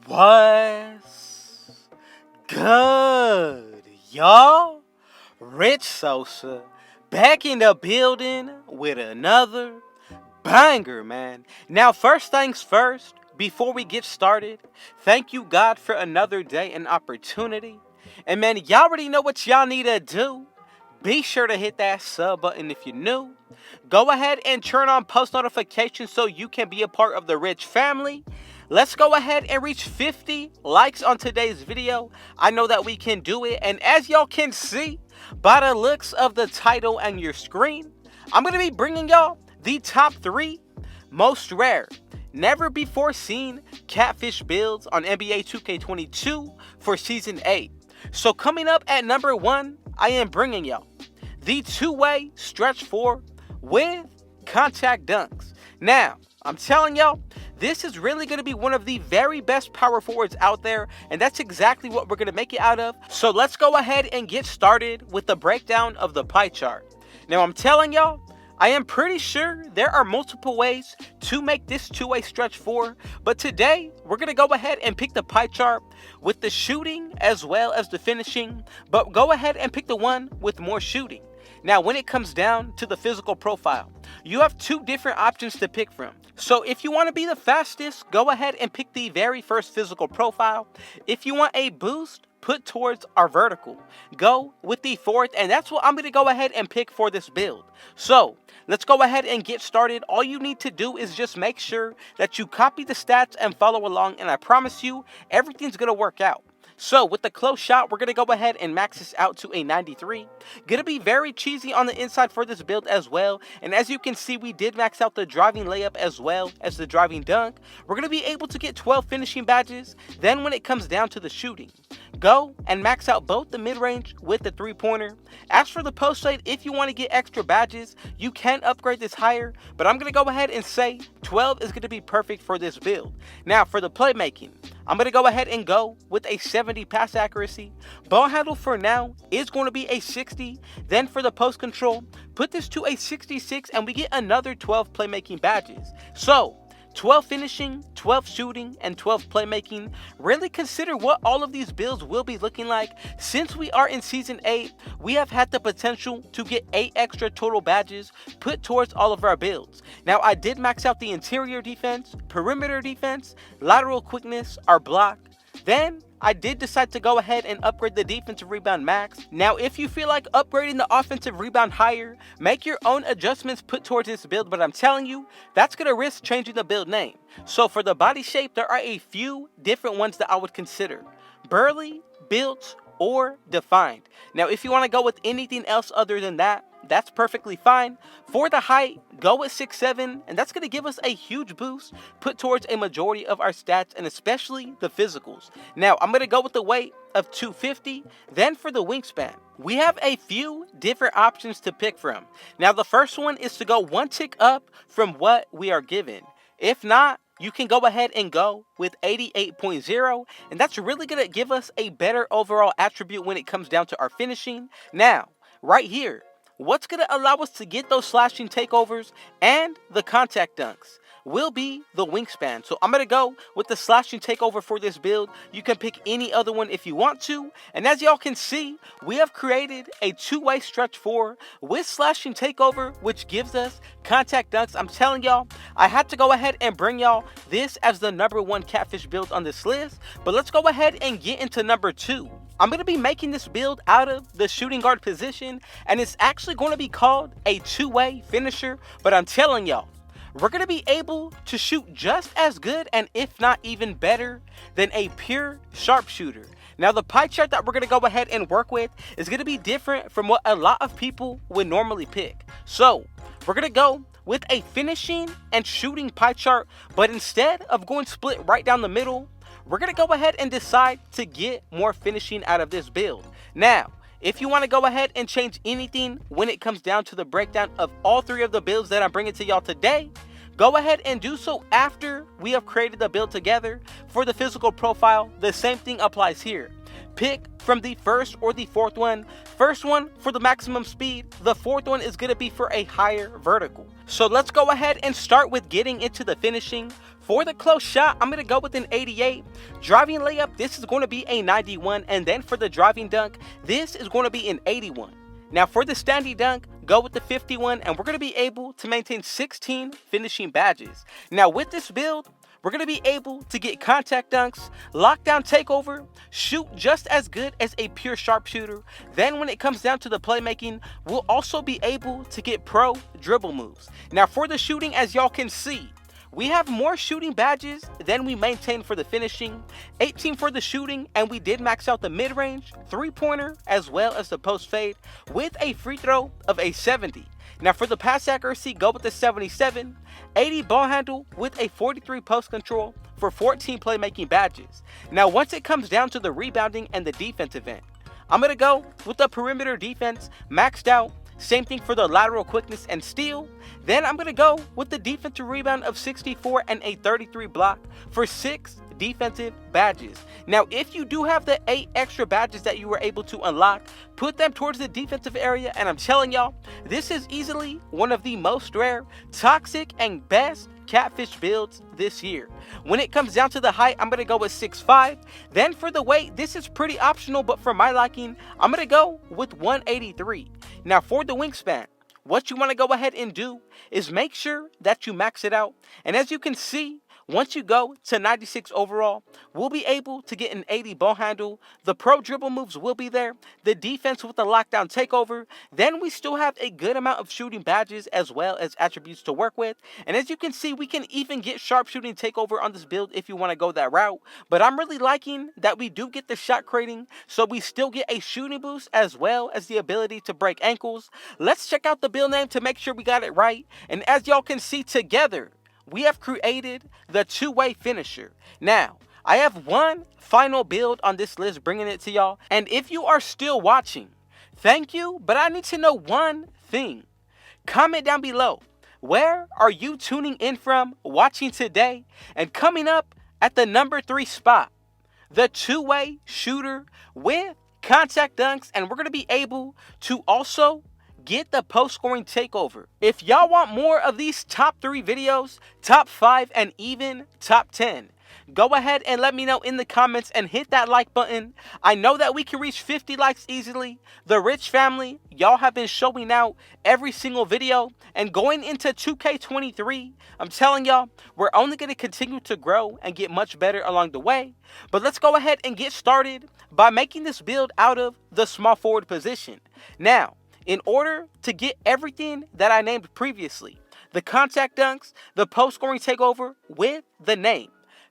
What's good, y'all? Rich Sosa back in the building with another banger, man. Now, first things first, before we get started, thank you, God, for another day and opportunity. And man, y'all already know what y'all need to do. Be sure to hit that sub button if you're new. Go ahead and turn on post notifications so you can be a part of the Rich family. Let's go ahead and reach 50 likes on today's video. I know that we can do it. And as y'all can see by the looks of the title and your screen, I'm going to be bringing y'all the top 3 most rare, never before seen catfish builds on NBA 2K22 for Season 8. So coming up at number 1, I am bringing y'all the two-way stretch 4 with contact dunks. Now, I'm telling y'all, this is really going to be one of the very best power forwards out there, and that's exactly what we're going to make it out of. So let's go ahead and get started with the breakdown of the pie chart. Now, I'm telling y'all, I am pretty sure there are multiple ways to make this two-way stretch 4, but today we're going to go ahead and pick the pie chart with the shooting as well as the finishing, but go ahead and pick the one with more shooting. Now, when it comes down to the physical profile, you have 2 different options to pick from. So if you want to be the fastest, go ahead and pick the very first physical profile. If you want a boost, put towards our vertical. Go with the 4th, and that's what I'm going to go ahead and pick for this build. So let's go ahead and get started. All you need to do is just make sure that you copy the stats and follow along, and I promise you, everything's going to work out. So with the close shot, we're going to go ahead and max this out to a 93. Going to be very cheesy on the inside for this build as well. And as you can see, we did max out the driving layup as well as the driving dunk. We're going to be able to get 12 finishing badges. Then when it comes down to the shooting, go and max out both the mid-range with the 3-pointer. As for the post shade, if you want to get extra badges, you can upgrade this higher. But I'm going to go ahead and say 12 is going to be perfect for this build. Now for the playmaking, I'm going to go ahead and go with a 70 pass accuracy. Ball handle for now is going to be a 60. Then for the post control, put this to a 66 and we get another 12 playmaking badges. So 12 finishing, 12 shooting, and 12 playmaking. Really consider what all of these builds will be looking like. Since we are in Season 8, we have had the potential to get 8 extra total badges put towards all of our builds. Now, I did max out the interior defense, perimeter defense, lateral quickness, our block. Then I did decide to go ahead and upgrade the defensive rebound max. Now, if you feel like upgrading the offensive rebound higher, make your own adjustments put towards this build, but I'm telling you, that's going to risk changing the build name. So for the body shape, there are a few different ones that I would consider: burly, built, or defined. Now, if you want to go with anything else other than that, that's perfectly fine. For the height, go with 6'7", and that's going to give us a huge boost put towards a majority of our stats, and especially the physicals. Now, I'm going to go with the weight of 250. Then for the wingspan, we have a few different options to pick from. Now, the first one is to go one tick up from what we are given. If not, you can go ahead and go with 88.0, and that's really going to give us a better overall attribute when it comes down to our finishing. Now, right here, what's going to allow us to get those slashing takeovers and the contact dunks will be the wingspan. So I'm going to go with the slashing takeover for this build. You can pick any other one if you want to. And as y'all can see, we have created a two-way stretch 4 with slashing takeover, which gives us contact dunks. I'm telling y'all, I had to go ahead and bring y'all this as the number 1 catfish build on this list. But let's go ahead and get into number 2. I'm going to be making this build out of the shooting guard position, and it's actually going to be called a two-way finisher. But I'm telling y'all, we're going to be able to shoot just as good, and if not even better, than a pure sharpshooter. Now, the pie chart that we're going to go ahead and work with is going to be different from what a lot of people would normally pick. So we're going to go with a finishing and shooting pie chart, but instead of going split right down the middle, we're going to go ahead and decide to get more finishing out of this build. Now, if you want to go ahead and change anything when it comes down to the breakdown of all 3 of the builds that I'm bringing to y'all today, go ahead and do so after we have created the build together. For the physical profile, the same thing applies here. Pick from the first or the 4th one. First one for the maximum speed. The 4th one is going to be for a higher vertical. So let's go ahead and start with getting into the finishing. For the close shot, I'm going to go with an 88. Driving layup, this is going to be a 91. And then for the driving dunk, this is going to be an 81. Now for the standing dunk, go with the 51, and we're going to be able to maintain 16 finishing badges. Now with this build, we're going to be able to get contact dunks, lockdown takeover, shoot just as good as a pure sharpshooter. Then when it comes down to the playmaking, we'll also be able to get pro dribble moves. Now for the shooting, as y'all can see, we have more shooting badges than we maintain for the finishing. 18 for the shooting, and we did max out the mid-range, three-pointer, as well as the post fade with a free throw of a 70. Now for the pass accuracy, go with the 77. 80 ball handle with a 43 post control for 14 playmaking badges. Now once it comes down to the rebounding and the defensive end, I'm going to go with the perimeter defense maxed out. Same thing for the lateral quickness and steal. Then I'm going to go with the defensive rebound of 64 and a 33 block for 6 defensive badges. Now, if you do have the 8 extra badges that you were able to unlock, put them towards the defensive area, and I'm telling y'all, this is easily one of the most rare, toxic, and best catfish builds this year. When it comes down to the height, I'm going to go with 6'5". Then for the weight, this is pretty optional, but for my liking, I'm going to go with 183. Now for the wingspan, what you want to go ahead and do is make sure that you max it out. And as you can see, once you go to 96 overall, we'll be able to get an 80 ball handle. The pro dribble moves will be there. The defense with the lockdown takeover. Then we still have a good amount of shooting badges as well as attributes to work with. And as you can see, we can even get sharpshooting takeover on this build if you want to go that route. But I'm really liking that we do get the shot creating, so we still get a shooting boost as well as the ability to break ankles. Let's check out the build name to make sure we got it right. And as y'all can see together, we have created the two-way finisher. Now, I have one final build on this list bringing it to y'all. And if you are still watching, thank you, but I need to know one thing. Comment down below, where are you tuning in from, watching today? And coming up at the number 3 spot, the two-way shooter with contact dunks. And we're going to be able to also get the post scoring takeover. If y'all want more of these top 3 videos, top 5, and even top 10, go ahead and let me know in the comments and hit that like button. I know that we can reach 50 likes easily. The Rich family, y'all have been showing out every single video. And going into 2K23, I'm telling y'all, we're only going to continue to grow and get much better along the way. But let's go ahead and get started by making this build out of the small forward position. Now, in order to get everything that I named previously, the contact dunks, the post scoring takeover with the name,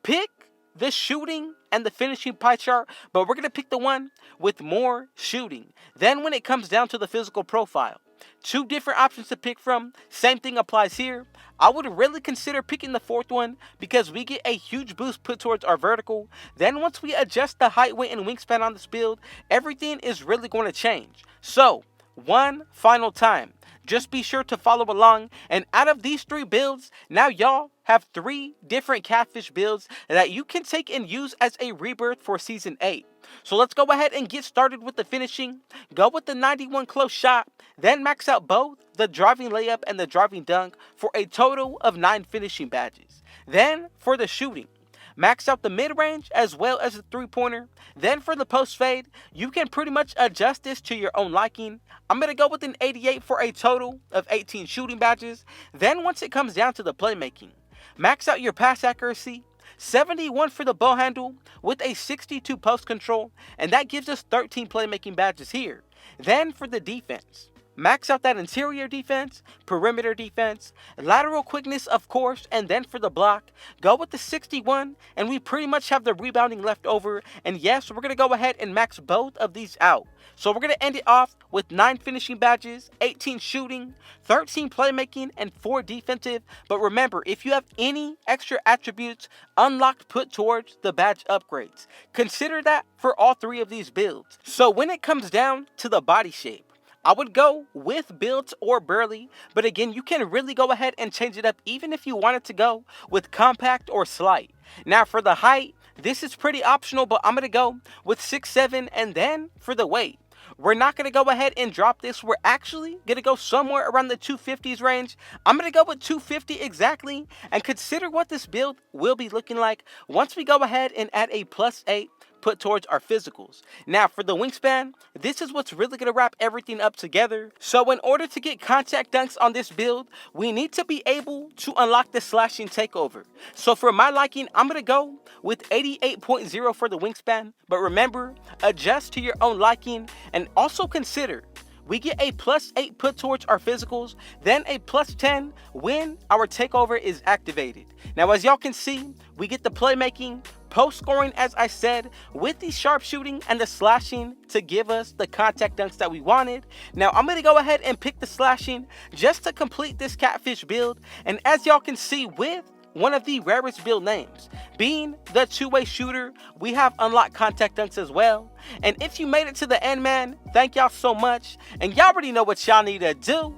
pick the shooting and the finishing pie chart, but we're going to pick the one with more shooting. Then when it comes down to the physical profile, 2 different options to pick from. Same thing applies here. I would really consider picking the 4th one because we get a huge boost put towards our vertical. Then once we adjust the height, weight, and wingspan on this build, everything is really going to change. So, one final time, just be sure to follow along. And out of these 3 builds, now y'all have 3 different catfish builds that you can take and use as a rebirth for season 8. So let's go ahead and get started with the finishing. Go with the 91 close shot, then max out both the driving layup and the driving dunk for a total of 9 finishing badges. Then for the shooting, max out the mid-range as well as the three-pointer. Then for the post fade, you can pretty much adjust this to your own liking. I'm going to go with an 88 for a total of 18 shooting badges. Then once it comes down to the playmaking, max out your pass accuracy, 71 for the ball handle with a 62 post control, and that gives us 13 playmaking badges here. Then for the defense, max out that interior defense, perimeter defense, lateral quickness of course, and then for the block, go with the 61, and we pretty much have the rebounding left over. And yes, we're going to go ahead and max both of these out. So we're going to end it off with 9 finishing badges, 18 shooting, 13 playmaking, and 4 defensive. But remember, if you have any extra attributes unlocked put towards the badge upgrades, consider that for all 3 of these builds. So when it comes down to the body shape, I would go with built or burly, but again, you can really go ahead and change it up even if you wanted to go with compact or slight. Now for the height, this is pretty optional, but I'm going to go with 6'7", and then for the weight, we're not going to go ahead and drop this. We're actually going to go somewhere around the 250s range. I'm going to go with 250 exactly, and consider what this build will be looking like once we go ahead and add a +8 put towards our physicals. Now for the wingspan, this is what's really going to wrap everything up together. So in order to get contact dunks on this build, we need to be able to unlock the slashing takeover. So for my liking, I'm going to go with 88.0 for the wingspan, but remember, adjust to your own liking, and also consider we get a +8 put towards our physicals, then a +10 when our takeover is activated. Now as y'all can see, we get the playmaking, post scoring as I said, with the sharpshooting and the slashing to give us the contact dunks that we wanted. Now I'm going to go ahead and pick the slashing just to complete this catfish build, and as y'all can see, with one of the rarest build names being the two-way shooter, we have unlocked contact dunks as well. And if you made it to the end, man, thank y'all so much, and y'all already know what y'all need to do.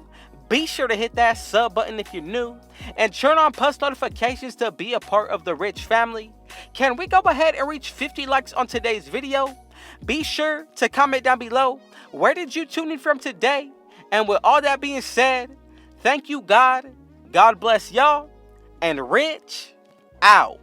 Be sure to hit that sub button if you're new, and turn on post notifications to be a part of the Rich family. Can we go ahead and reach 50 likes on today's video? Be sure to comment down below, where did you tune in from today? And with all that being said, thank you God bless y'all, and Rich out.